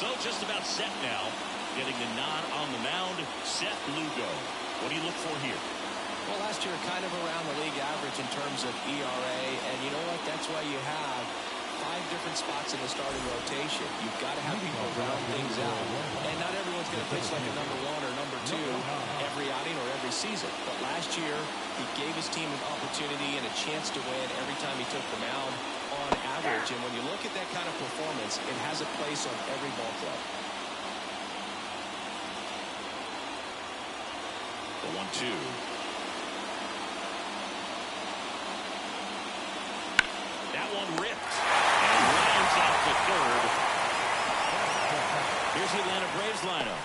So just about set now. Getting the nod on the mound, Seth Lugo. What do you look for here? Well, last year kind of around the league average in terms of ERA. And you know what? That's why you have 5 different spots in the starting rotation. You've got to have people round things out. And not everyone's going to pitch like a number 1 or number 2 every outing or every season. But last year, he gave his team an opportunity and a chance to win every time he took the mound on average. And when you look at that kind of performance, it has a place on every ball club. The 1-2. That one ripped and rounds out the third. Here's the Atlanta Braves lineup.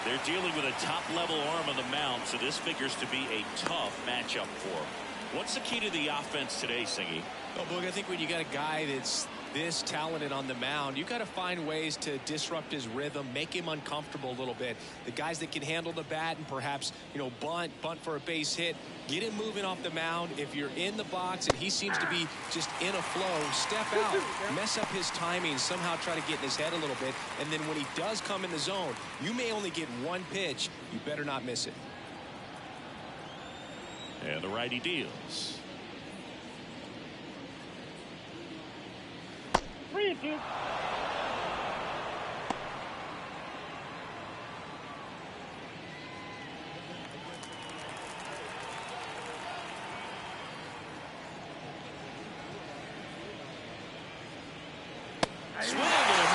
They're dealing with a top-level arm on the mound, so this figures to be a tough matchup for them. What's the key to the offense today, Singy? Well, Boog, I think when you got a guy that's this talented on the mound, you got to find ways to disrupt his rhythm, make him uncomfortable a little bit. The guys that can handle the bat and perhaps, bunt for a base hit, get him moving off the mound. If you're in the box and he seems to be just in a flow, step out, mess up his timing, somehow try to get in his head a little bit. And then when he does come in the zone, you may only get one pitch. You better not miss it. And the righty deals. Swing and a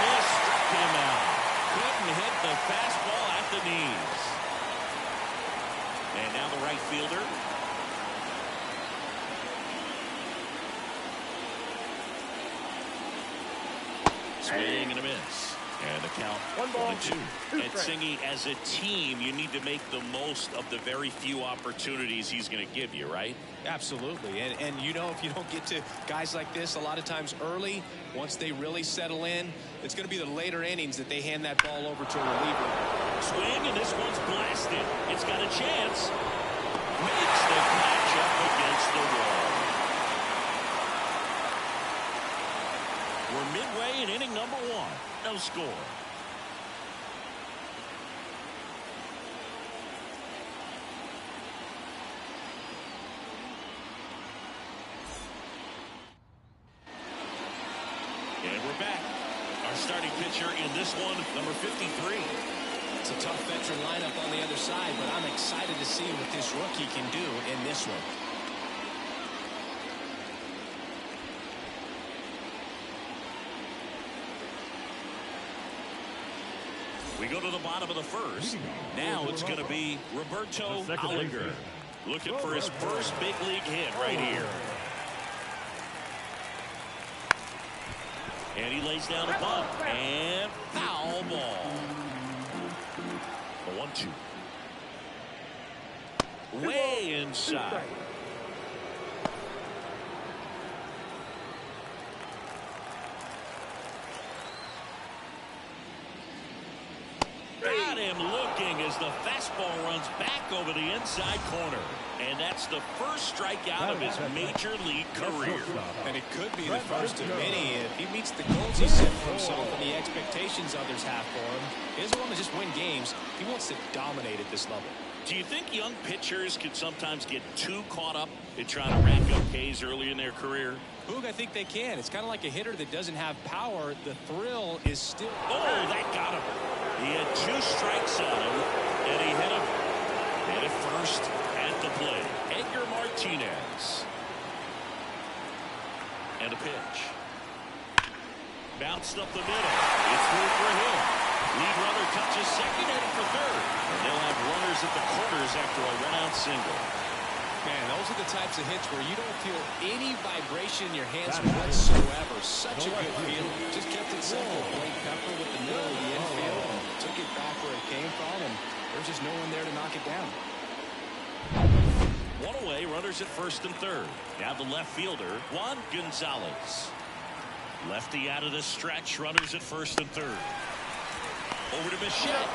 miss, struck him out. Couldn't hit the fastball at the knees. And now the right fielder. Swing and a miss. And the count 1-2. And Singy, as a team, you need to make the most of the very few opportunities he's going to give you, right? Absolutely. And if you don't get to guys like this a lot of times early, once they really settle in, it's going to be the later innings that they hand that ball over to a reliever. Swing, and this one's blasted. It's got a chance. Makes the catch up against the wall. We're midway in inning number 1. No score. And we're back. Our starting pitcher in this one, number 53. It's a tough veteran lineup on the other side, but I'm excited to see what this rookie can do in this one. We go to the bottom of the first. Now it's going to be Roberto Allinger looking for his first big league hit right here. And he lays down a bunt. And foul ball. The 1-2. Way inside. Got him looking as the fastball runs back over the inside corner. And that's the first strikeout of his major league career. And it could be the first of many. If he meets the goals he set for himself and the expectations others have for him, he doesn't want to just win games. He wants to dominate at this level. Do you think young pitchers can sometimes get too caught up in trying to rack up Ks early in their career? Boog, I think they can. It's kind of like a hitter that doesn't have power. The thrill is still... Oh, that got him. He had 2 strikes on him, and he hit him. Hit it first at the plate. Edgar Martinez. And a pitch. Bounced up the middle. It's through for him. Lead runner touches second, headed for third. And they'll have runners at the corners after a run-out single. Man, those are the types of hits where you don't feel any vibration in your hands whatsoever. Such a good feel. Just kept it simple. Played Pepper with the middle of the infield and took it back where it came from, and there's just no one there to knock it down. One away, runners at first and third. Now the left fielder, Juan Gonzalez. Lefty out of the stretch, runners at first and third. Over to Bichette.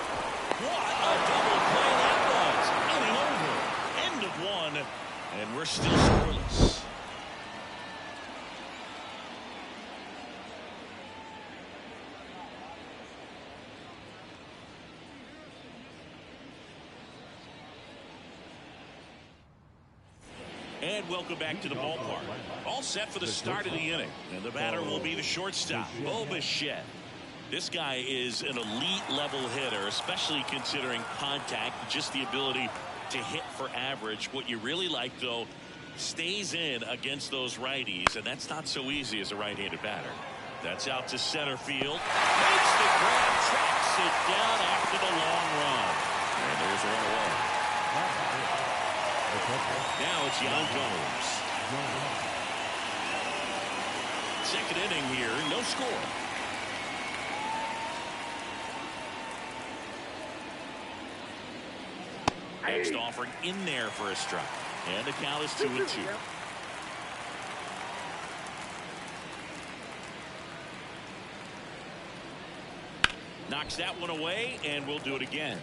What a double play that was. Inning over. End of 1, and we're still scoreless. And welcome back to the ballpark. All set for the start of the inning. And the batter will be the shortstop, Bichette. This guy is an elite level hitter, especially considering contact, just the ability to hit for average. What you really like, though, stays in against those righties, and that's not so easy as a right-handed batter. That's out to center field. Makes the grab, tracks it down after the long run. And there's a run away. Now it's Yan Gomes. Second inning here, no score. Next offering in there for a strike. And the count is 2-2. Knocks that one away, and we'll do it again.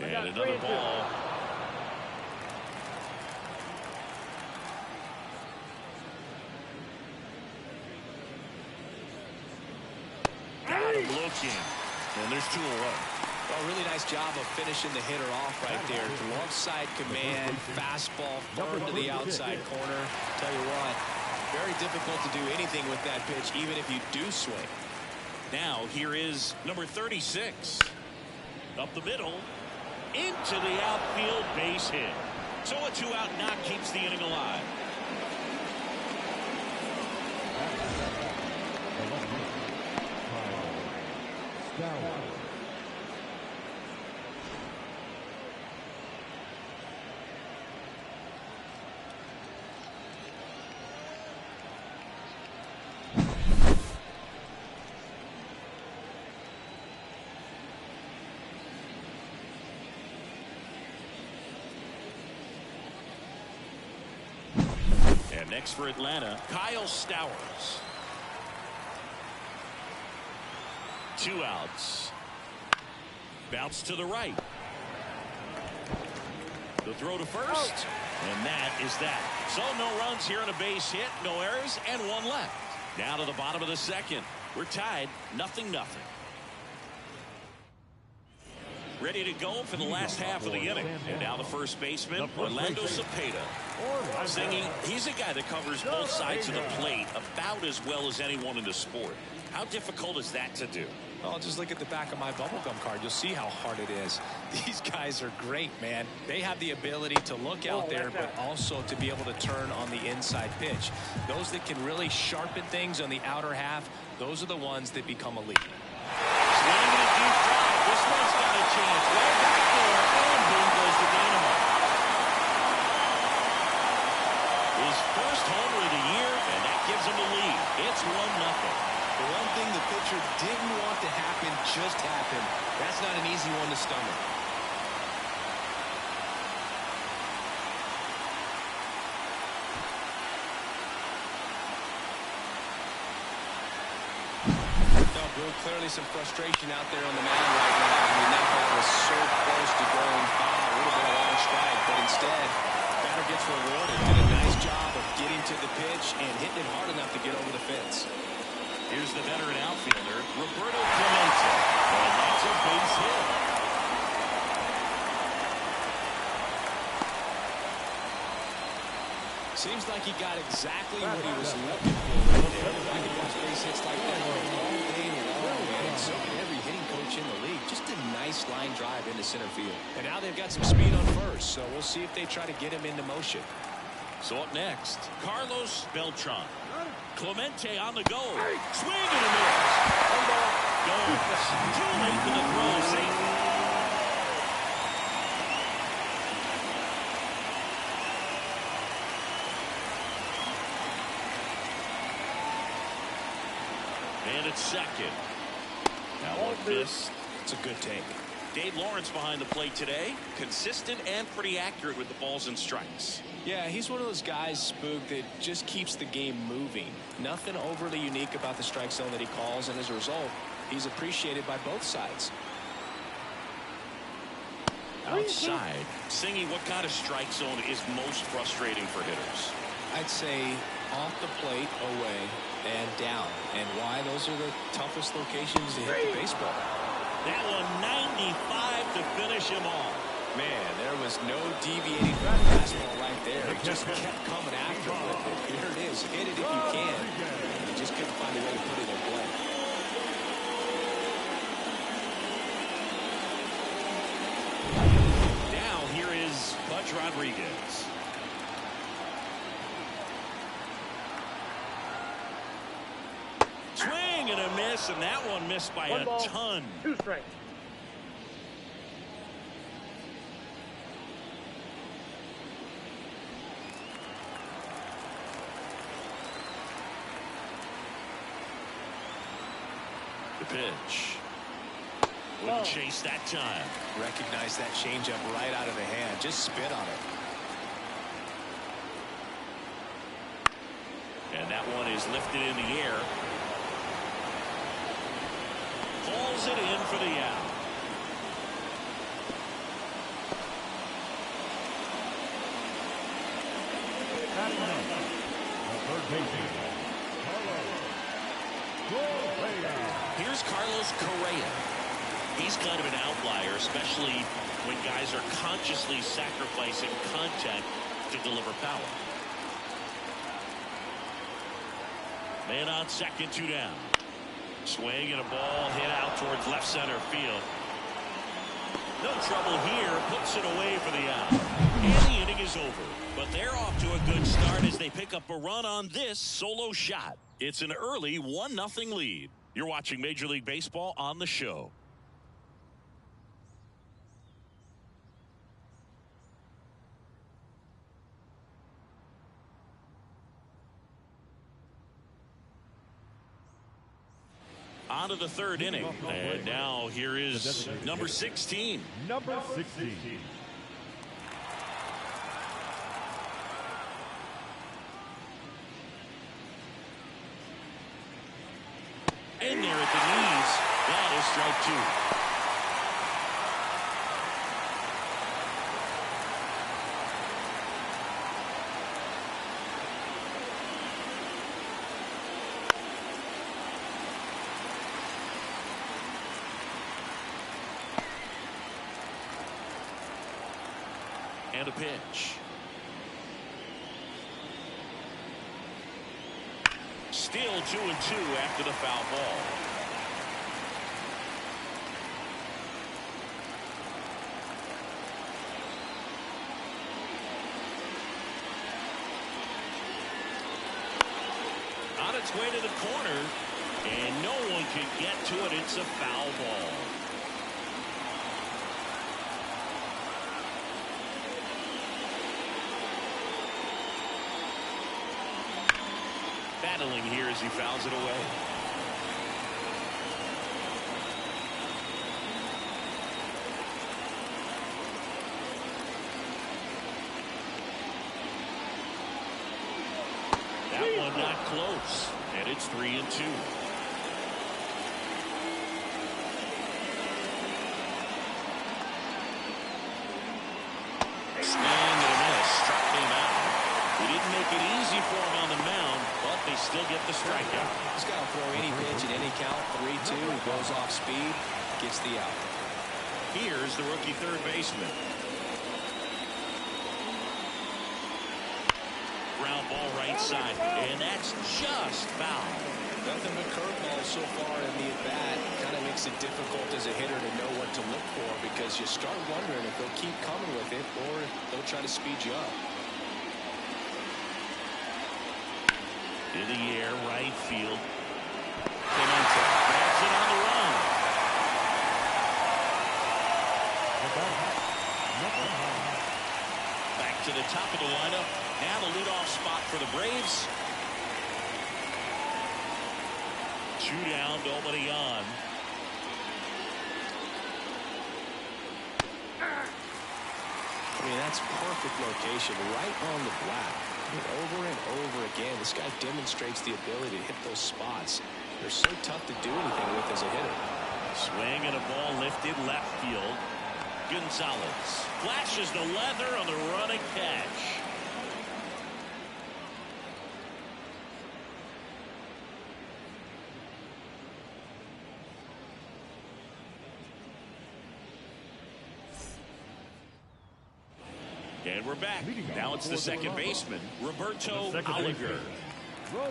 And another ball. Got him looking. And there's 2 away. Well, really nice job of finishing the hitter off right there. Alongside command, fastball, firm to the outside corner. Tell you what, very difficult to do anything with that pitch, even if you do swing. Now, here is number 36. Up the middle. Into the outfield, base hit. So a 2-out knock keeps the inning alive. And next for Atlanta, Kyle Stowers. 2 outs. Bounce to the right. The throw to first. And that is that. So no runs here on a base hit, no errors, and 1 left. Down to the bottom of the second. We're tied, 0-0. Ready to go for the last half of the inning. And now the first baseman, Orlando Cepeda. Singing, he's a guy that covers both sides of the plate about as well as anyone in the sport. How difficult is that to do? Well, just look at the back of my bubblegum card. You'll see how hard it is. These guys are great, man. They have the ability to look out there, but also to be able to turn on the inside pitch. Those that can really sharpen things on the outer half, those are the ones that become elite. Swinging a deep drive. This one's got a chance. Way back there, and boom goes the dynamite. His first homer of the year, and that gives him a lead. It's 1-0. The one thing the pitcher didn't want to happen just happened. That's not an easy one to stomach. No, Bill, clearly some frustration out there on the mound right now. I mean, that ball was so close to going foul. It would have been a long strike, but instead, batter gets rewarded. Did a nice job of getting to the pitch and hitting it hard enough to get over the fence. Here's the veteran outfielder, Roberto Clemente. And that's a base hit. Seems like he got exactly what he was looking for right there. I can watch base hits like that all day long, man. So can every hitting coach in the league. Just a nice line drive into center field. And now they've got some speed on first, so we'll see if they try to get him into motion. So up next, Carlos Beltran. Clemente on the go. Swing and a miss. Goes. Too late for the throw. Safety. And it's second. Now look this. It's a good take. Dave Lawrence behind the plate today. Consistent and pretty accurate with the balls and strikes. Yeah, he's one of those guys, Spook, that just keeps the game moving. Nothing overly unique about the strike zone that he calls, and as a result, he's appreciated by both sides. Outside. Singing, what kind of strike zone is most frustrating for hitters? I'd say off the plate, away, and down. And why? Those are the toughest locations to hit the baseball. That one 95 to finish him off. Man, there was no deviating from the fastball right there. He just kept coming after him with it. Here it is. Hit it if you can. You just couldn't find a way to put it in play. Now here is Pudge Rodriguez. Swing and a miss, and that one missed by a ton. 2 strikes. The pitch. Wouldn't chase that time. Recognize that changeup right out of the hand. Just spit on it. And that one is lifted in the air. Pulls it in for the out. Here's Carlos Correa. He's kind of an outlier, especially when guys are consciously sacrificing contact to deliver power. Man on second, 2 down. Swing and a ball hit out towards left center field. No trouble here. Puts it away for the out. And the inning is over. But they're off to a good start as they pick up a run on this solo shot. It's an early 1-0 lead. You're watching Major League Baseball on the show. On to the third inning. And now here is number 16. Number 16. In there at the knees. That is strike 2. And a pitch. Still 2-2 after the foul ball. On its way to the corner, and no one can get to it. It's a foul ball. Battling here as he fouls it away. That one not close, and it's 3-2. Swing and a miss, struck him out. He didn't make it easy for him on the mound, but they still get the strikeout. He's got to throw any pitch at any count. 3-2. He goes off speed, gets the out. Here's the rookie third baseman. Ground ball right side, and that's just foul. Nothing but curveballs so far in the at-bat. Kind of makes it difficult as a hitter to know what to look for because you start wondering if they'll keep coming with it or they'll try to speed you up. In the air, right field. Clemente grabs it on the run. Back to the top of the lineup. Now the leadoff spot for the Braves. 2 down, nobody on. I mean, that's perfect location right on the black. I mean, over and over again, this guy demonstrates the ability to hit those spots. They're so tough to do anything with as a hitter. Swing and a ball lifted left field. Gonzalez flashes the leather on the running catch. And we're back. Now it's the second baseman, Roberto Oliger. The 1-1.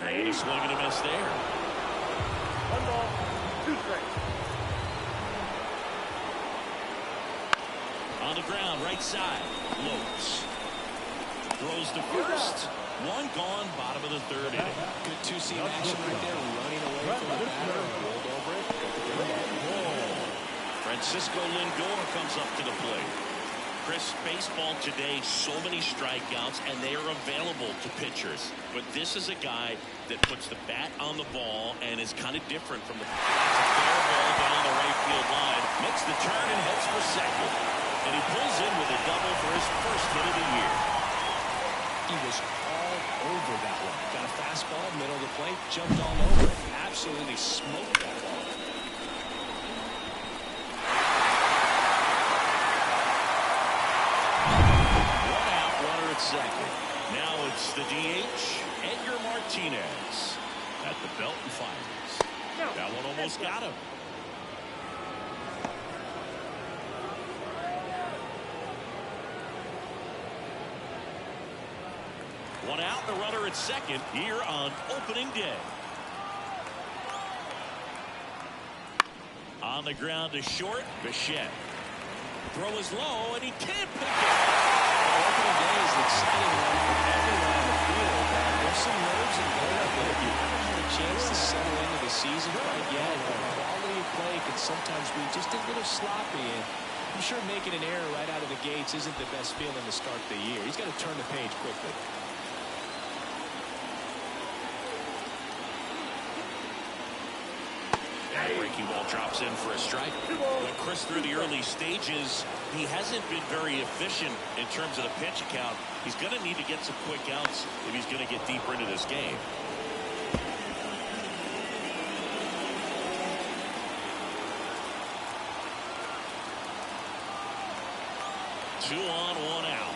And a swing and a miss there. 1 ball, 2 strikes. On the ground, right side. Lopes throws to first. 1 gone, bottom of the 3rd inning. Good two-seam action right there, running away from the batter, rolled over it, got the ground. Francisco Lindor comes up to the plate. Chris, baseball today, so many strikeouts, and they are available to pitchers. But this is a guy that puts the bat on the ball and is kind of different from the. It's a fair ball down the right field line. Makes the turn and heads for second. And he pulls in with a double for his first hit of the year. He was all over that one. Got a fastball, middle of the plate, jumped all over it. Absolutely smoked that ball. Second. Now it's the DH, Edgar Martinez, at the belt and fires. That one almost got him. One out, the runner at second here on opening day. On the ground to short, Bichette. Throw is low, and he can't pick it. Opening day is an exciting one for everyone on the field. There's some nerves involved, but you haven't had a chance to settle into the season quite yet. The quality of play can sometimes be just a little sloppy, and I'm sure making an error right out of the gates isn't the best feeling to start the year. He's got to turn the page quickly. Breaking ball drops in for a strike. But Chris, through the early stages, he hasn't been very efficient in terms of the pitch count. He's going to need to get some quick outs if he's going to get deeper into this game. Two on, 1 out.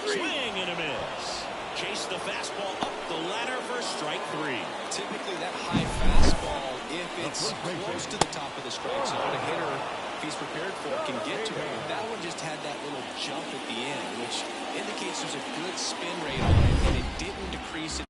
Swing and a miss. Chase the fastball up the ladder for strike 3. Typically that high fastball, if it's close to the top of the strike zone, a hitter, if he's prepared for it, can get to it. That one just had that little jump at the end, which indicates there's a good spin rate on it, and it didn't decrease it.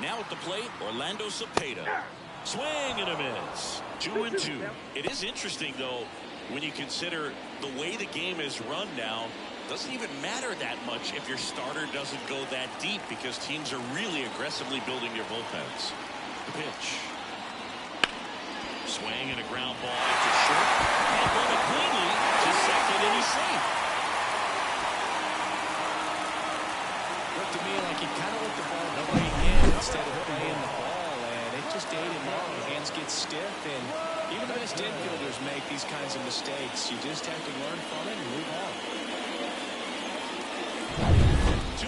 Now at the plate, Orlando Cepeda. Swing and a miss. 2-2. It is interesting, though, when you consider the way the game is run now. Doesn't even matter that much if your starter doesn't go that deep, because teams are really aggressively building their bullpens. The pitch. Swing and a ground ball out to short. And run it cleanly to second, and he's safe. Looked to me like he kind of let the ball play in instead of playing the ball, and it just ate him up. Hands get stiff, and even the best infielders make these kinds of mistakes. You just have to learn from it and move on.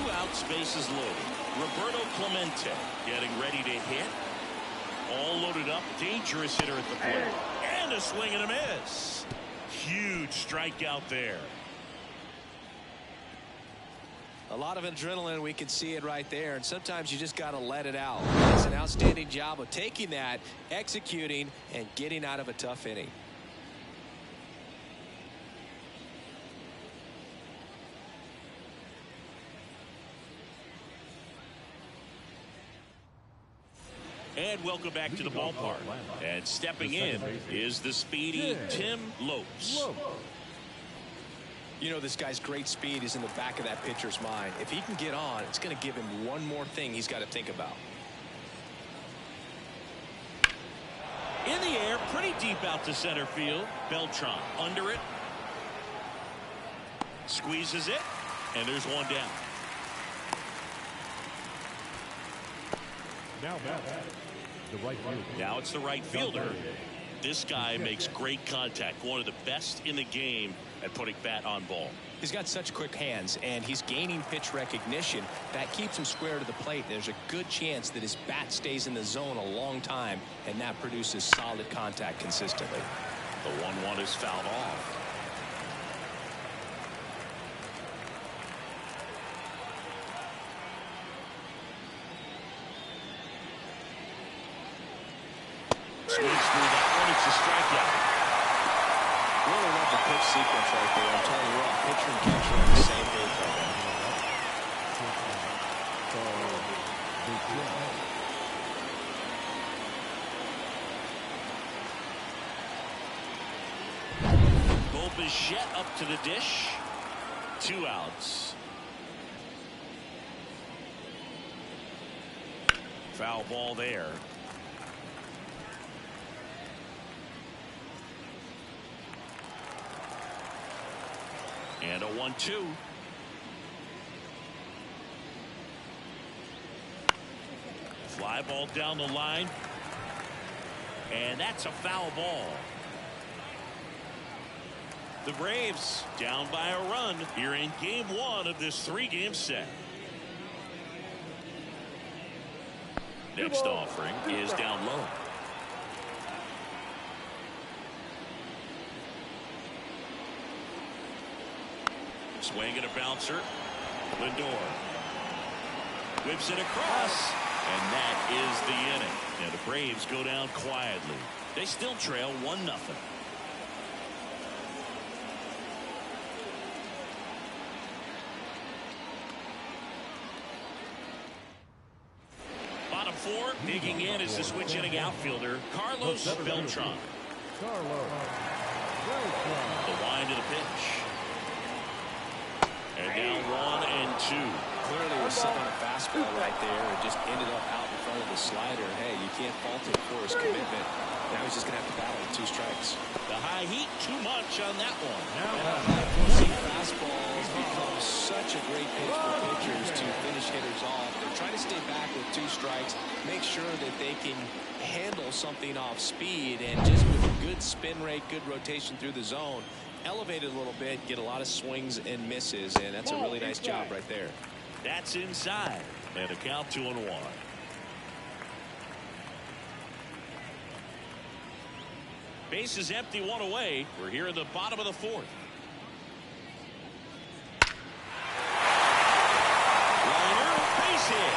2 outs, bases loaded. Roberto Clemente getting ready to hit. All loaded up, dangerous hitter at the plate. And a swing and a miss. Huge strikeout there. A lot of adrenaline, we can see it right there, and sometimes you just got to let it out. It's an outstanding job of taking that, executing, and getting out of a tough inning. And welcome back to the ballpark. And stepping in is the speedy Tim Lopes. You know, this guy's great speed is in the back of that pitcher's mind. If he can get on, it's going to give him one more thing he's got to think about. In the air, pretty deep out to center field. Beltran under it. Squeezes it, and there's one down. Now it's the right fielder. This guy makes great contact. One of the best in the game at putting bat on ball. He's got such quick hands, and he's gaining pitch recognition. That keeps him square to the plate. There's a good chance that his bat stays in the zone a long time, and that produces solid contact consistently. The 1-1 is fouled off. Swings through that one. It's a strikeout. Really love the pitch sequence right there. I'm telling you what, pitcher and catcher on the same page right now. Bichette up to the dish. 2 outs. Foul ball there. And a 1-2. Fly ball down the line. And that's a foul ball. The Braves down by a run here in game 1 of this 3-game set. Next offering is down low. Swing and a bouncer. Lindor whips it across, and that is the inning. And the Braves go down quietly. They still trail 1-0. Bottom 4, digging in is the switch hitting outfielder Carlos Beltran. The wind of the pitch. And now 1-2. Clearly was sitting on a fastball right there and just ended up out in front of the slider. Hey, you can't fault him for his commitment. Now he's just going to have to battle with 2 strikes. The high heat, too much on that one. See, fastballs become such a great pitch for pitchers to finish hitters off. They're trying to stay back with 2 strikes, make sure that they can handle something off speed, and just with good spin rate, good rotation through the zone, elevate it a little bit, get a lot of swings and misses, and that's a really nice job right there. That's inside, and a count 2-1. Base is empty, 1 away. We're here in the bottom of the 4th. Liner, base hit.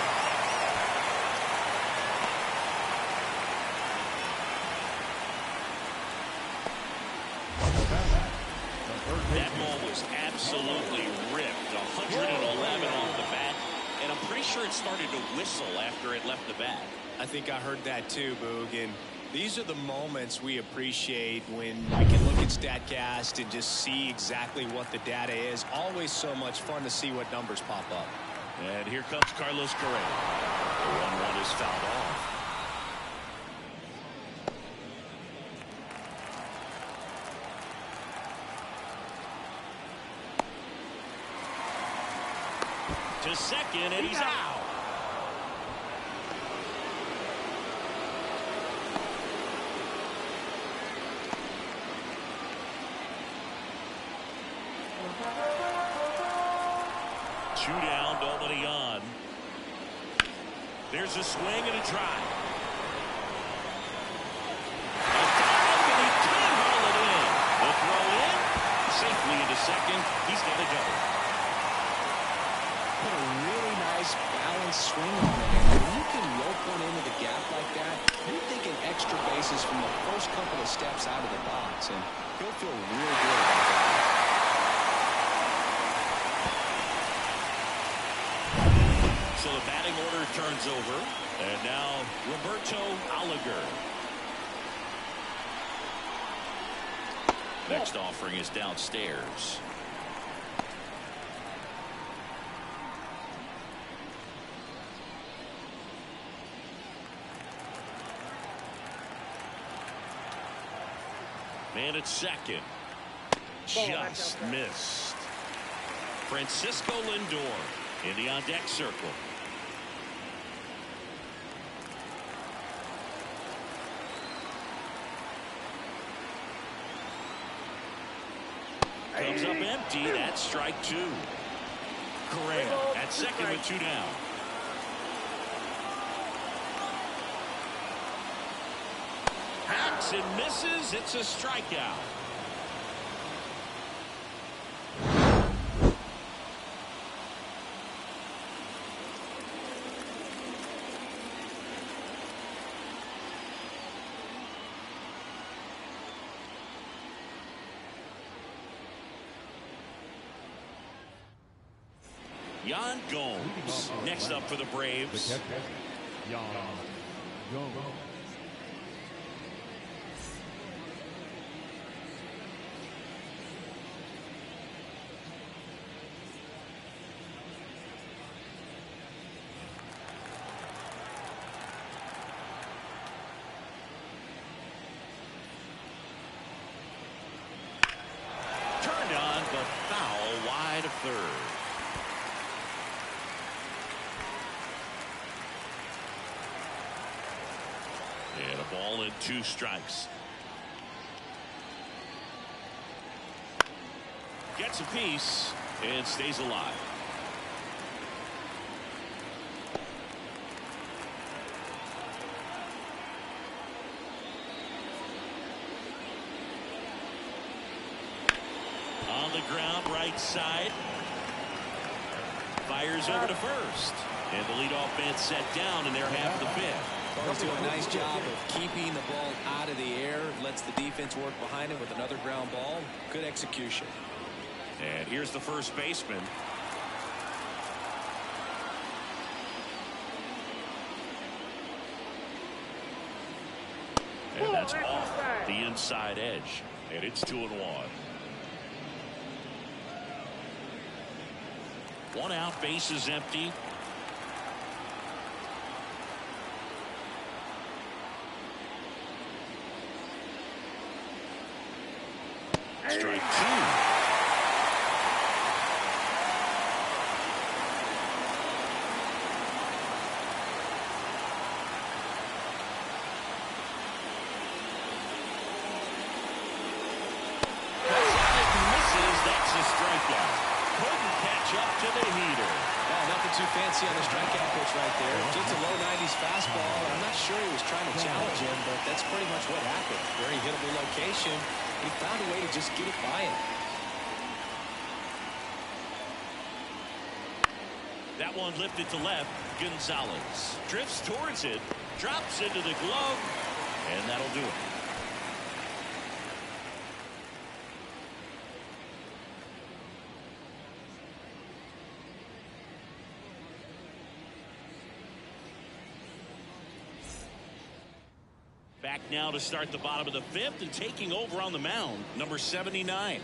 That ball was absolutely ripped. 111 off the bat, and I'm pretty sure it started to whistle after it left the bat. I think I heard that too, Boog, and these are the moments we appreciate when we can look at StatCast and just see exactly what the data is. Always so much fun to see what numbers pop up. And here comes Carlos Correa. The 1-1 is fouled off. To second, and he's out. Two down, nobody on. There's a swing and a drive. A dive, and he can't haul it in. The throw in, safely into second. He's got a double. Put a really nice balanced swing on it. When you can rope one into the gap like that, you're thinking extra bases from the first couple of steps out of the box, and he'll feel real good about that. So the batting order turns over, and now Roberto Allinger. Next offering is downstairs. Man at second. Just missed. Francisco Lindor in the on-deck circle. comes up empty. That's strike two. Correa at second with two down. Hacks and misses. It's a strikeout. Yan Gomes next up for the Braves. Yan Gomes. Turned on, but foul wide of third. And a ball and two strikes. Gets a piece and stays alive. On the ground, right side. Fires over to first. And the leadoff man set down in their half of the fifth. He's doing a nice job of keeping the ball out of the air. Lets the defense work behind him with another ground ball. Good execution. And here's the first baseman. And that's off the inside edge. And it's 2-1. One out, base is empty. Strike two. That's a strikeout. Couldn't catch up to the heater. Oh, nothing too fancy on the strikeout pitch right there. Just a low 90s fastball. I'm not sure he was trying to challenge him, but that's pretty much what happened. Very hittable location. He found a way to just get it by him. That one lifted to left. Gonzalez drifts towards it, drops into the glove, and that'll do it. Back now to start the bottom of the fifth, and taking over on the mound, number 79.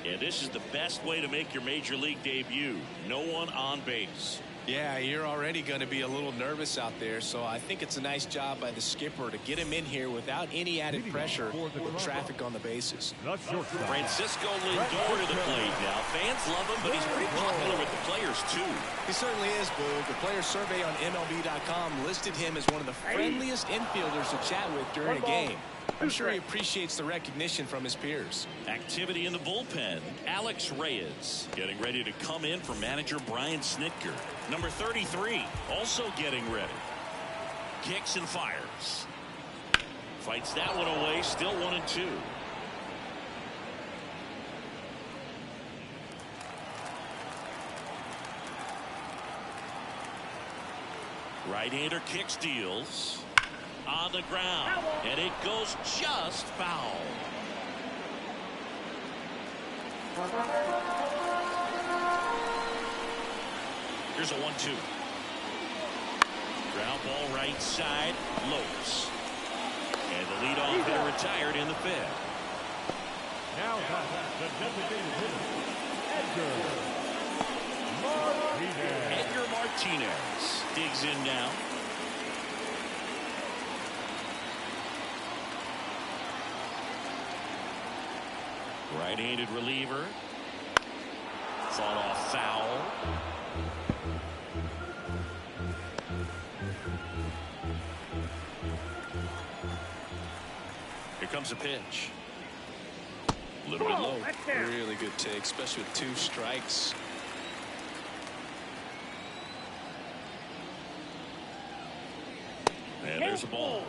And this is the best way to make your major league debut. No one on base. Yeah, you're already going to be a little nervous out there, so I think it's a nice job by the skipper to get him in here without any added pressure with traffic on the bases. Francisco Lindor to the plate now. Fans love him, but he's pretty popular with the players, too. He certainly is, Boog. The player survey on MLB.com listed him as one of the friendliest infielders to chat with during a game. I'm sure he appreciates the recognition from his peers. Activity in the bullpen. Alex Reyes getting ready to come in for manager Brian Snitker. Number 33 also getting ready. Kicks and fires. Fights that one away. Still 1-2. Right-hander kicks, deals. On the ground, and it goes just foul. Here's a 1-2. Ground ball right side, Lopes. And the leadoff hitter retired in the fifth. Now the designated hitter, Edgar Martinez digs in now. Right-handed reliever. Fought off foul. Here comes a pitch. A little bit low. Really good take, especially with 2 strikes. And there's a ball.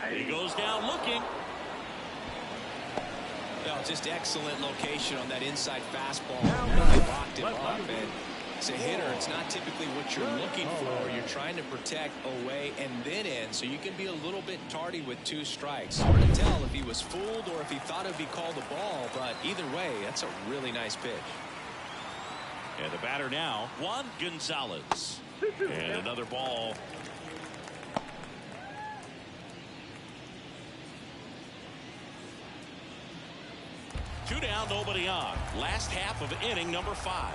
He goes down looking. Well, just excellent location on that inside fastball. Really locked him up. And as a hitter, it's not typically what you're looking for. You're trying to protect away and then in, so you can be a little bit tardy with 2 strikes. Hard to tell if he was fooled or if he thought it'd be called a ball, but either way, that's a really nice pitch. And the batter now, Juan Gonzalez. And another ball. Two down, nobody on. Last half of inning number 5.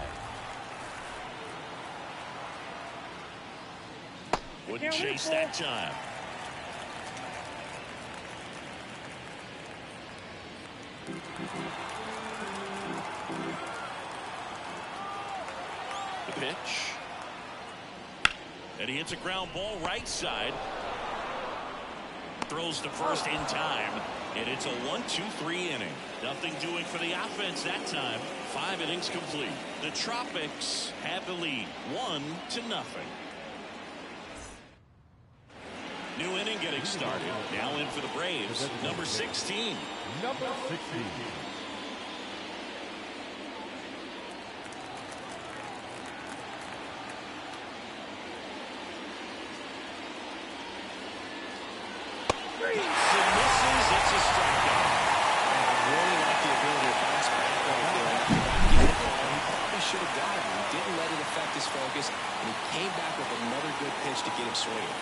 Wouldn't chase that time. The pitch. And he hits a ground ball right side. Throws to first in time. And it's a 1-2-3 inning. Nothing doing for the offense that time. 5 innings complete. The Tropics have the lead 1-0. New inning getting started. Now in for the Braves, number 16. Number 16. It's a strikeout. I really like the ability to bounce back right there. He probably should have got it. He didn't let it affect his focus, and he came back with another good pitch to get him swinging.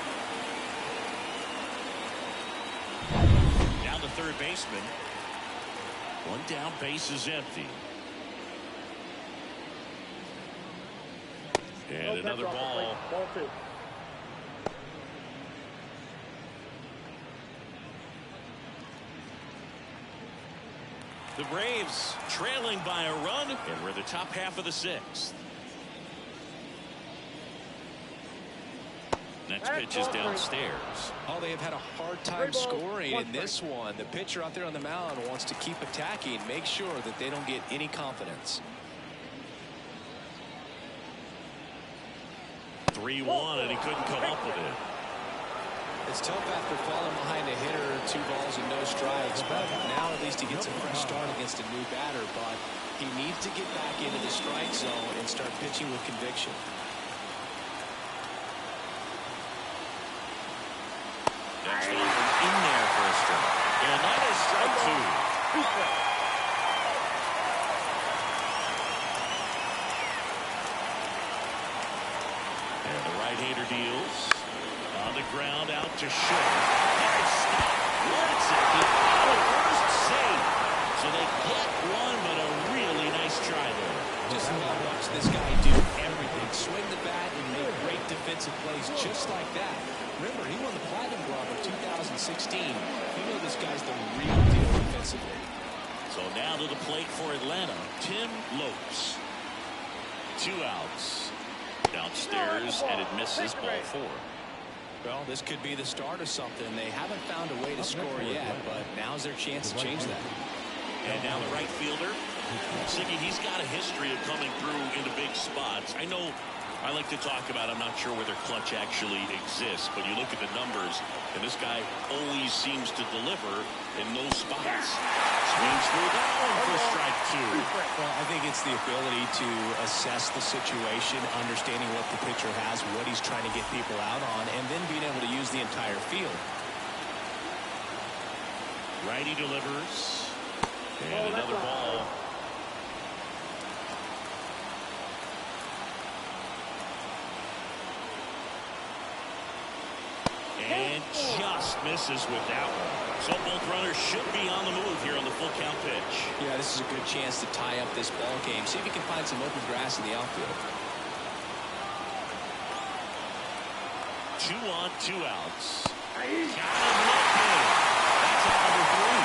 Down the third baseman. One down, base is empty. And another ball. The Braves trailing by a run, and we're in the top half of the 6th. Next pitch is downstairs. Oh, they have had a hard time scoring in this one. The pitcher out there on the mound wants to keep attacking, make sure that they don't get any confidence. 3-1, and he couldn't come up with it. It's tough after falling behind a hitter, 2 balls and no strikes, but now at least he gets a fresh start against a new batter, but he needs to get back into the strike zone and start pitching with conviction. That's in there for a strike. And that is strike 2. And the right-hander deals. On the ground, out to short. And stop. Wardsecki on the first save. So they get one, but a really nice try there. Just watch this guy do everything. Swing the bat and make great defensive plays just like that. Remember, he won the Platinum Glove in 2016. You know this guy's the real deal defensively. So now to the plate for Atlanta, Tim Lopes. 2 outs. Downstairs, and it misses ball 4. Well, this could be the start of something. They haven't found a way to score yet, but now's their chance to change that. And now the right fielder, Siggy, he's got a history of coming through into big spots. I know I like to talk about, I'm not sure whether clutch actually exists, but you look at the numbers, and this guy always seems to deliver in those spots. Swings through that one for strike 2. Well, I think it's the ability to assess the situation, understanding what the pitcher has, what he's trying to get people out on, and then being able to use the entire field. Righty delivers. And another ball. And just misses with that one. So both runners should be on the move here on the full count pitch. Yeah, this is a good chance to tie up this ball game. See if he can find some open grass in the outfield. 2 on, 2 outs. Got him looking. That's out number 3.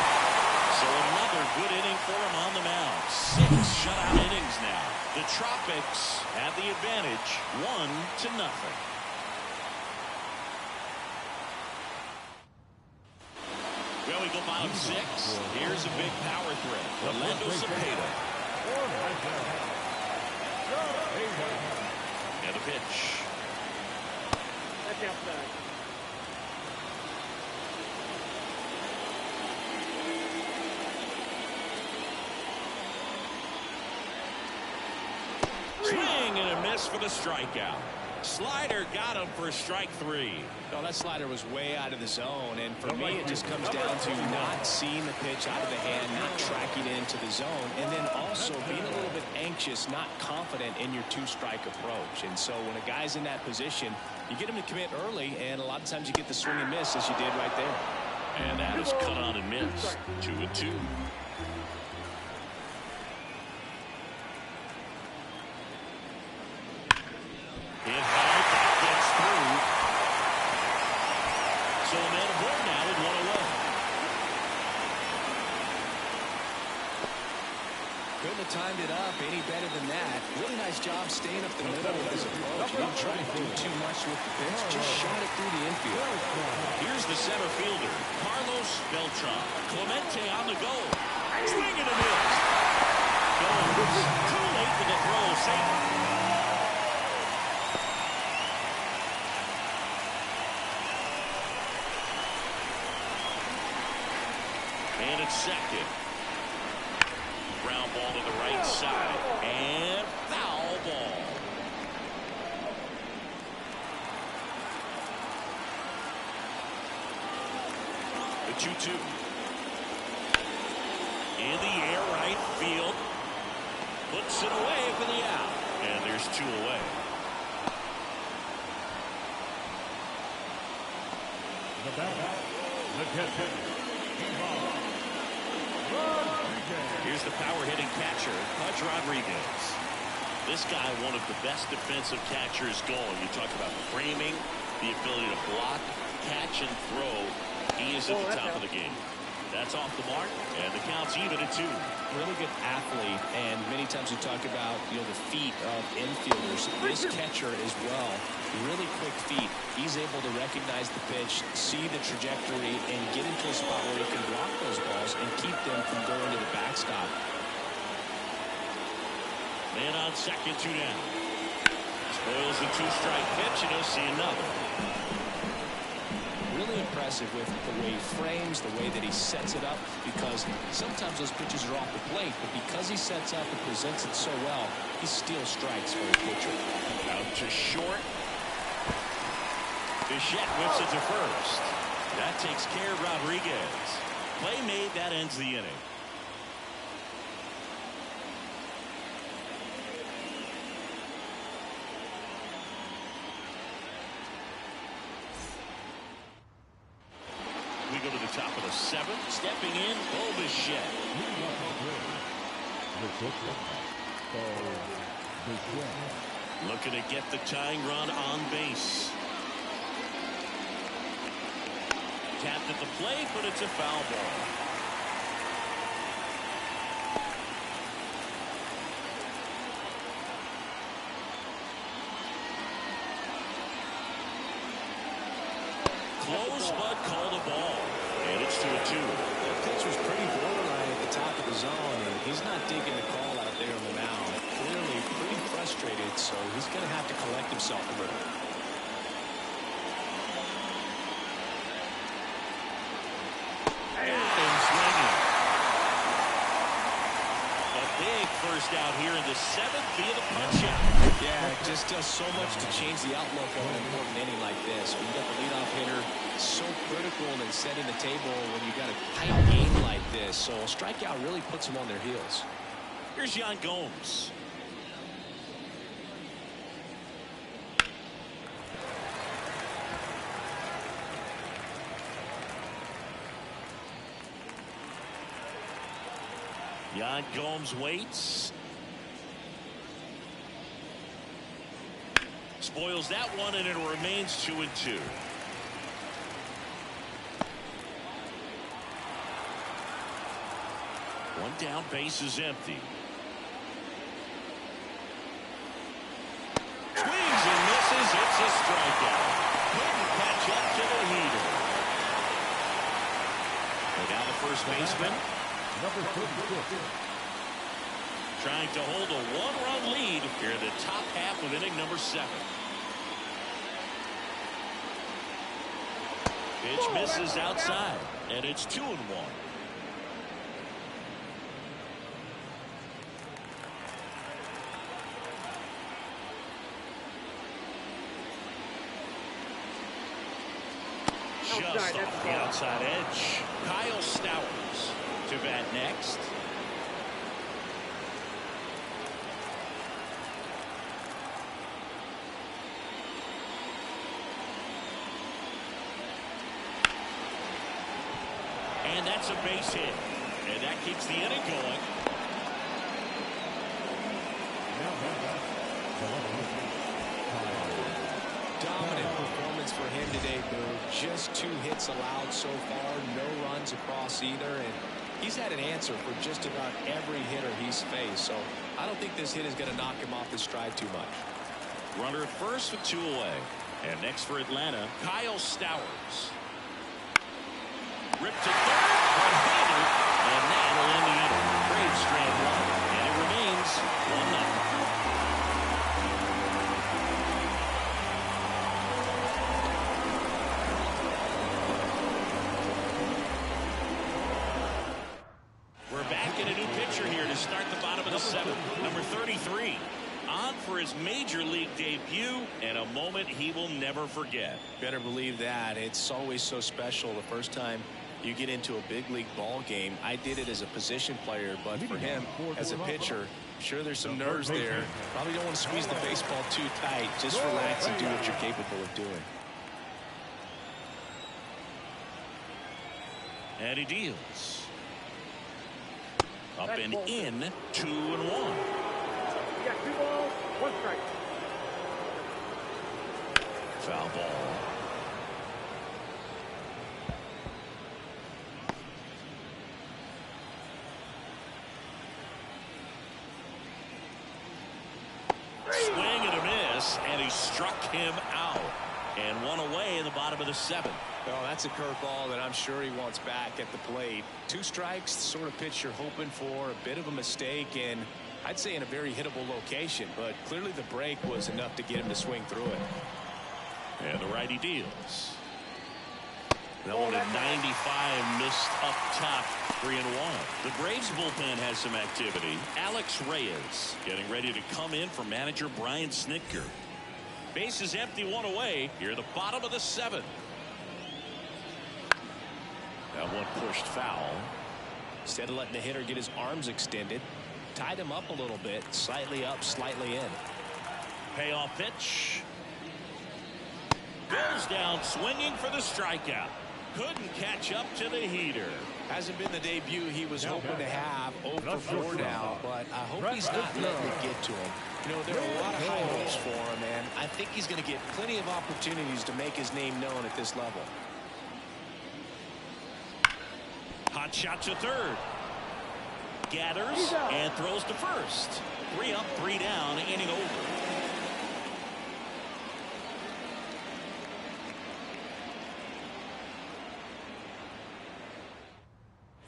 So another good inning for him on the mound. 6 shutout innings now. The Tropics have the advantage, 1-0. Well, we go bottom 6. Here's a big power threat. Orlando Cepeda. And a pitch. That's outside. Swing and a miss for the strikeout. Slider got him for strike 3. No, that slider was way out of the zone, and for me it just comes down to not seeing the pitch out of the hand, not tracking into the zone, and then also being a little bit anxious, not confident in your 2-strike approach. And so when a guy's in that position, you get him to commit early, and a lot of times you get the swing and miss as you did right there. And that is cut on and missed. 2-2. Hit hard, that gets through. So a man aboard now with 1 away. Couldn't have timed it up any better than that. Really nice job staying up the middle with his approach. He didn't try to do too much with the pitch, just shot it through the infield. Here's the center fielder, Carlos Beltran. Clemente on the goal. Swing and a miss. Goes too late for the throw. Safe. And it's second. Ground ball to the right side. And foul ball. The 2-2. In the air, right field. Puts it away for the out. And there's 2 away. The batter, Legenda. Here's the power-hitting catcher, Pudge Rodriguez. This guy, one of the best defensive catchers going. You talk about framing, the ability to block, catch, and throw. He is at the top of the game. That's off the mark, and the count's even at 2. Really good athlete, and many times we talk about, the feet of infielders. This catcher as well, really quick feet. He's able to recognize the pitch, see the trajectory, and get into a spot where he can block those balls and keep them from going to the backstop. Man on second, 2 down. Spoils the 2-strike pitch, and he'll see another. Really impressive with the way he frames, the way that he sets it up, because sometimes those pitches are off the plate, but because he sets up and presents it so well, he steals strikes for a pitcher. Out to short. Bichette whips it to first. That takes care of Rodriguez. Play made, that ends the inning. We go to the top of the 7th. Stepping in, Bichette. Looking to get the tying run on base. Tapped at the plate, but it's a foul ball. Close, but called a ball. And it's 2-2. That pitch was pretty borderline at the top of the zone, and he's not digging the call out there on the mound. Clearly pretty frustrated, so he's going to have to collect himself a little. First out here in the 7th via the punch out. Yeah, it just does so much to change the outlook of an important inning like this. When you got the leadoff hitter, so critical in setting the table when you got a tight game like this. So a strikeout really puts them on their heels. Here's Yan Gomes. Yan Gomes waits. Spoils that one, and it remains 2-2. One down, base is empty. Swings and misses. It's a strikeout. Couldn't catch up to the heater. And now the first baseman. Number 36. Trying to hold a one-run lead here in the top half of inning number 7. Pitch misses outside, and it's 2-1. Just off the outside edge. Kyle Stowers to bat next. And that's a base hit. And that keeps the inning going. Dominant performance for him today, Boo. Just 2 hits allowed so far, no runs across either, and he's had an answer for just about every hitter he's faced, so I don't think this hit is going to knock him off the stride too much. Runner at first with 2 away. And next for Atlanta, Kyle Stowers. Ripped to third, one-handed, and that'll end the inning. Braves strand 1, and it remains 1-0. Start the bottom of the 7th. Number 33 on for his major league debut, and a moment he will never forget. Better believe that. It's always so special the first time you get into a big league ball game. I did it as a position player, but for him as a pitcher, sure there's some nerves there. Probably don't want to squeeze the baseball too tight. Just relax and do what you're capable of doing. And he deals. Up and in, 2-1. You got 2 balls, 1 strike. Foul ball. Swing and a miss, and he struck him out. And 1 away in the bottom of the 7th. Well, that's a curveball that I'm sure he wants back at the plate. 2 strikes, the sort of pitch you're hoping for. A bit of a mistake, and I'd say in a very hittable location. But clearly the break was enough to get him to swing through it. And the righty deals. That one at 95, missed up top, 3-1. The Braves bullpen has some activity. Alex Reyes getting ready to come in for manager Brian Snitker. Base is empty, 1 away. Here at the bottom of the 7th. That one pushed foul. Instead of letting the hitter get his arms extended, tied him up a little bit, slightly up, slightly in. Payoff pitch. Goes down swinging for the strikeout. Couldn't catch up to the heater. Hasn't been the debut he was hoping to have. 0 for 4 now, but I hope he's not letting it get to him. You know, there are a lot of high hopes for him, and I think he's going to get plenty of opportunities to make his name known at this level. Hot shot to third. Gathers and throws to first. 3 up, 3 down, inning over.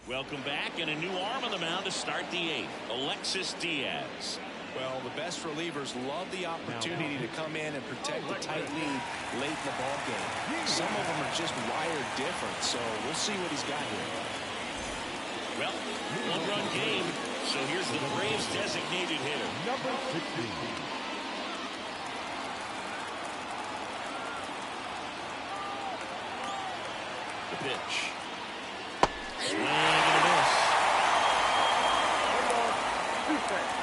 Welcome back, and a new arm on the mound to start the 8th. Alexis Diaz. Well, the best relievers love the opportunity to come in and protect the tight lead late in the ball game. Some of them are just wired different, so we'll see what he's got here. Well, 1-run game, so here's the Braves designated hitter. Number 16. The pitch. Swing and a miss. 1 ball, 2 strikes.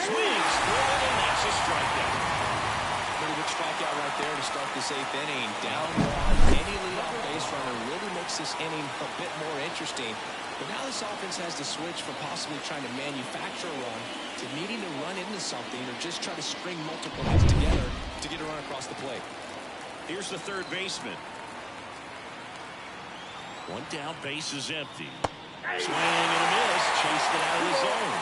Swings, and that's a strikeout. Pretty Perfect strikeout right there to start this 8th inning. Down one. Any leadoff base runner really makes this inning a bit more interesting. But now this offense has to switch from possibly trying to manufacture a run to needing to run into something or just try to string multiple hits together to get a run across the plate. Here's the third baseman. One down, base is empty. Swing and a miss, chased it out of the zone.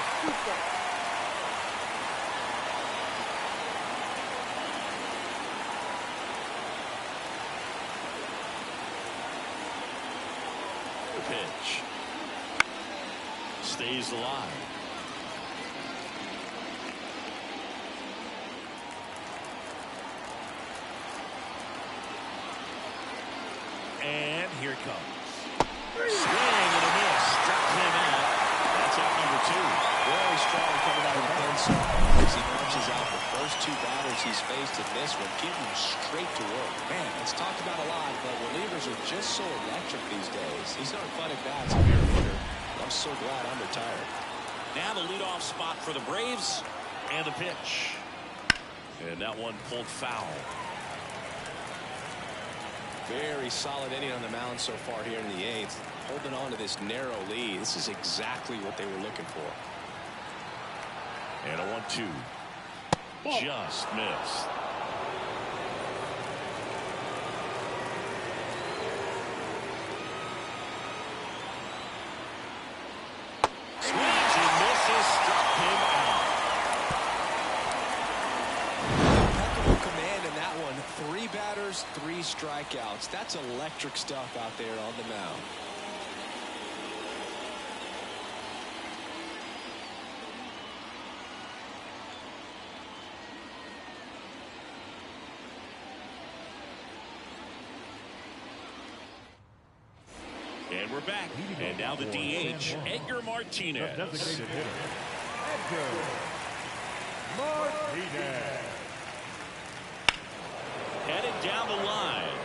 The pitch. Stays alive. And here it comes. Swing and a miss. Struck him out. That's out number 2. Very strong coming out of the pen as he punches out the first 2 batters he's faced in this one, getting straight to work. Man, it's talked about a lot, but relievers are just so electric these days. These aren't fun at bats if you're a hitter. I'm so glad I'm retired. Now the leadoff spot for the Braves, and the pitch. And that one pulled foul. Very solid inning on the mound so far here in the 8th. Holding on to this narrow lead. This is exactly what they were looking for. And a 1-2. Just missed. Swings and misses. Struck him out. Impeccable command in that one. 3 batters, 3 strikeouts. That's electric stuff out there on the mound. And we're back. And now the DH, Edgar Martinez. The designated hitter, Edgar Martinez. Headed down the line.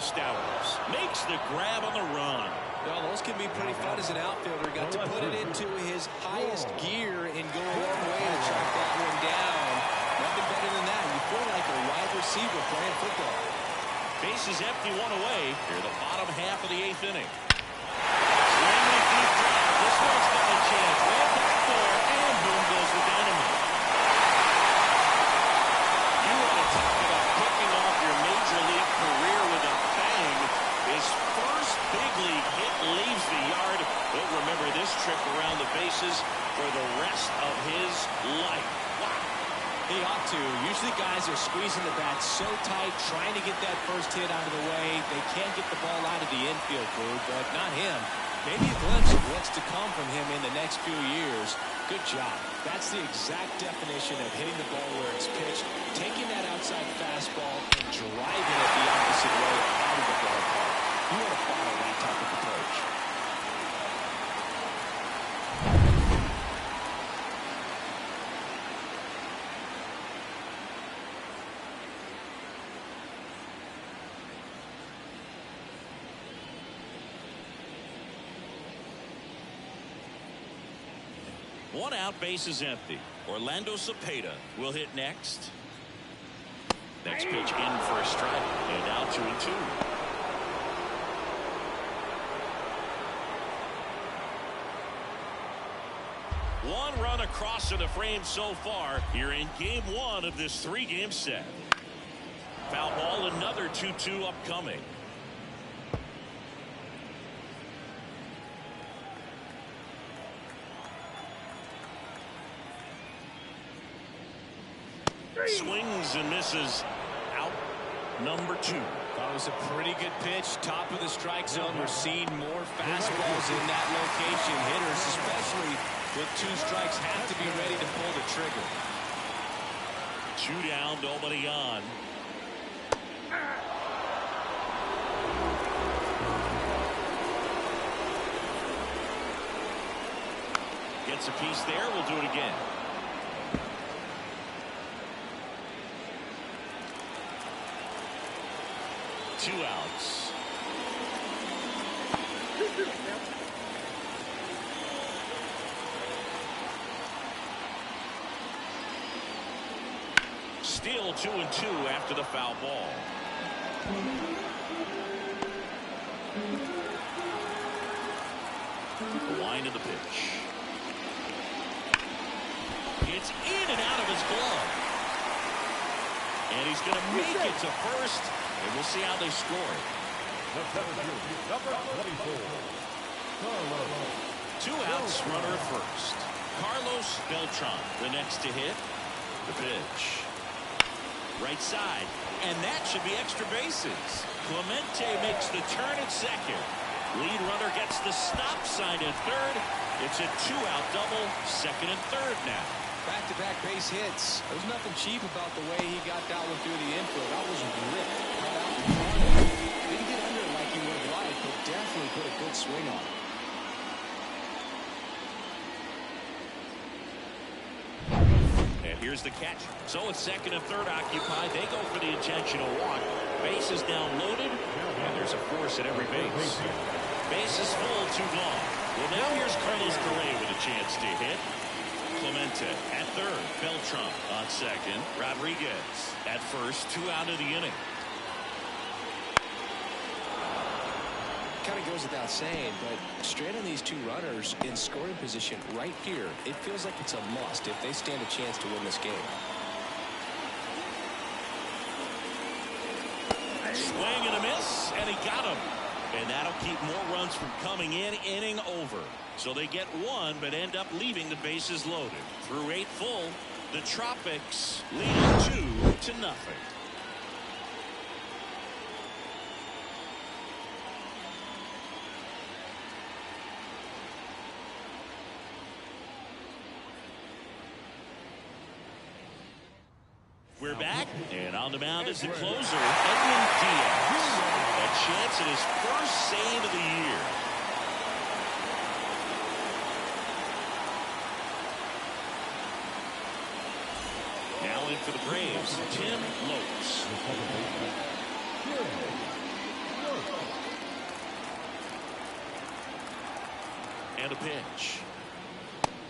Stowers makes the grab on the run. Well, those can be pretty fun as an outfielder. Got to put it into his highest gear and go a long way to track that one down. Nothing better than that. You feel like a wide receiver playing football. Bases empty, 1 away. Here the bottom half of the 8th inning. Swing and a deep drive. This one's got a chance. Way back 4, and boom goes the dynamite. You want to talk about kicking off your major league career with a bang. His first big league hit leaves the yard. He'll remember this trip around the bases for the rest of his life. Wow. He ought to. Usually guys are squeezing the bat so tight, trying to get that first hit out of the way. They can't get the ball out of the infield, Drew, but not him. Maybe a glimpse of what's to come from him in the next few years. Good job. That's the exact definition of hitting the ball where it's pitched, taking that outside fastball and driving it the opposite way out of the ballpark. You want to follow that type of approach. One out, base is empty. Orlando Cepeda will hit next. Next pitch in for a strike. And now 2-2. One run across to the frame so far here in game 1 of this 3-game set. Foul ball, another 2-2 upcoming. Swings and misses. Out number 2. That was a pretty good pitch. Top of the strike zone. We're seeing more fastballs in that location. Hitters, especially with 2 strikes, have to be ready to pull the trigger. 2 down, nobody on. Gets a piece there. We'll do it again. 2 outs. Still 2-2 after the foul ball. The wind of the pitch. It's in and out of his glove. And he's going to make it to first. And we'll see how they score. Number 24. Carlos. 2 outs, runner at first. Carlos Beltran, the next to hit. The pitch. Right side. And that should be extra bases. Clemente makes the turn at second. Lead runner gets the stop sign at third. It's a 2-out double, second and third now. Back-to-back base hits. There's nothing cheap about the way he got that one through the infield. That was ripped right out in front of him. Didn't get under it like he would have liked, but definitely put a good swing on it. And here's the catch. So it's second and third occupied. They go for the intentional walk. Base is now loaded, and there's a force at every base. Base is full, 2 gone. Well, now here's Carlos Correa with a chance to hit. Clemente at third. Beltran on second. Rodriguez at first. 2 out of the inning. Kind of goes without saying, but straight on these 2 runners in scoring position right here, it feels like it's a must if they stand a chance to win this game. Swing and a miss, and he got him. And that'll keep more runs from coming in, inning over. So they get 1, but end up leaving the bases loaded. Through 8 full, the Tropics leading 2-0. We're back, and on the mound is the closer, Edwin Diaz. A chance at his first save of the year. Now in for the Braves, Tim Lopes. And a pitch.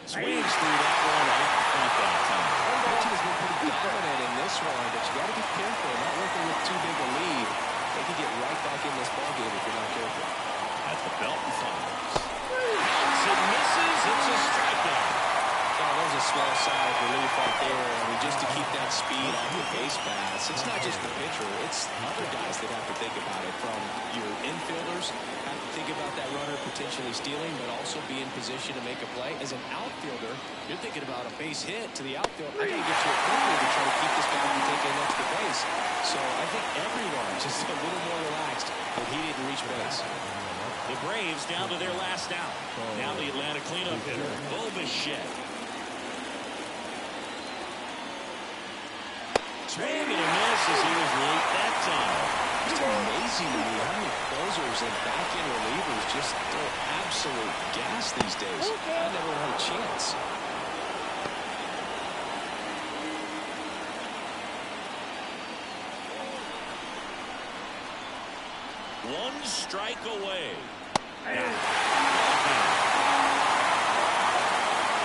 Swings through that one off the front that time. Has been pretty dominant in this one, but you got to be careful. Not working with too big a lead. They can get right back in this ballgame if you're not careful. At the belt and fires. Counts and misses. It's a strikeout. Yeah, that was a small side relief right there. I mean, just to keep that speed off the base pass. It's not just the pitcher. It's other guys that have to think about it. From your infielders, have to think about that runner potentially stealing, but also be in position to make a play. As an outfielder, you're thinking about a base hit to the outfield. I got to get to it quickly to try to keep this guy from taking an extra base. So I think everyone just a little more relaxed that he didn't reach base. The Braves down to their last out. Now the Atlanta cleanup hitter, Bo Bichette. Swing and a miss as he was late that time. It's amazing to me how many closers and back-end relievers just throw absolute gas these days. I never had a chance. One strike away.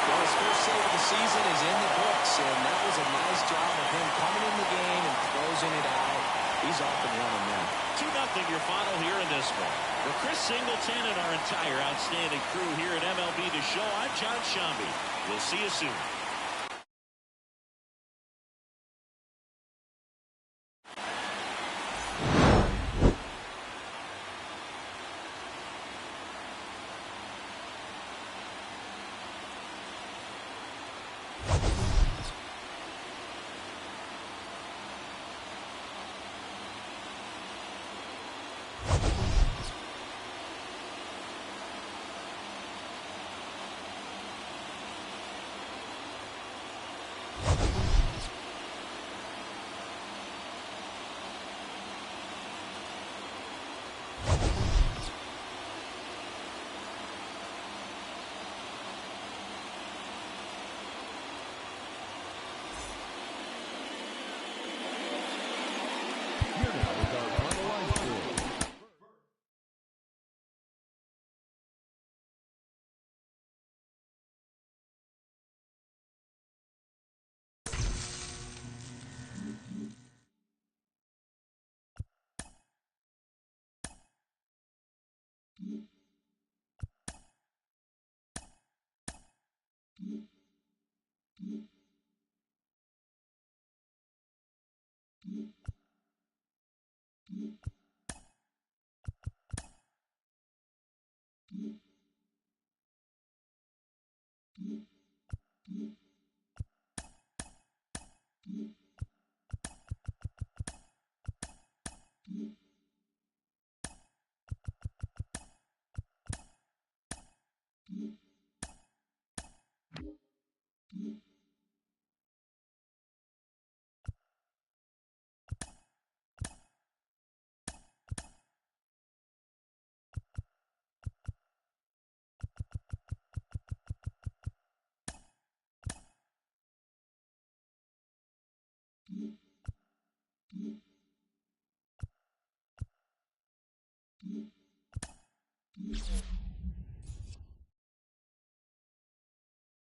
Well, his first save of the season is in the books, and that was a nice job of him coming in the game and closing it out. He's off and running now. 2-0 your final here in this one. For Chris Singleton and our entire outstanding crew here at MLB The Show, I'm John Shambi. We'll see you soon. You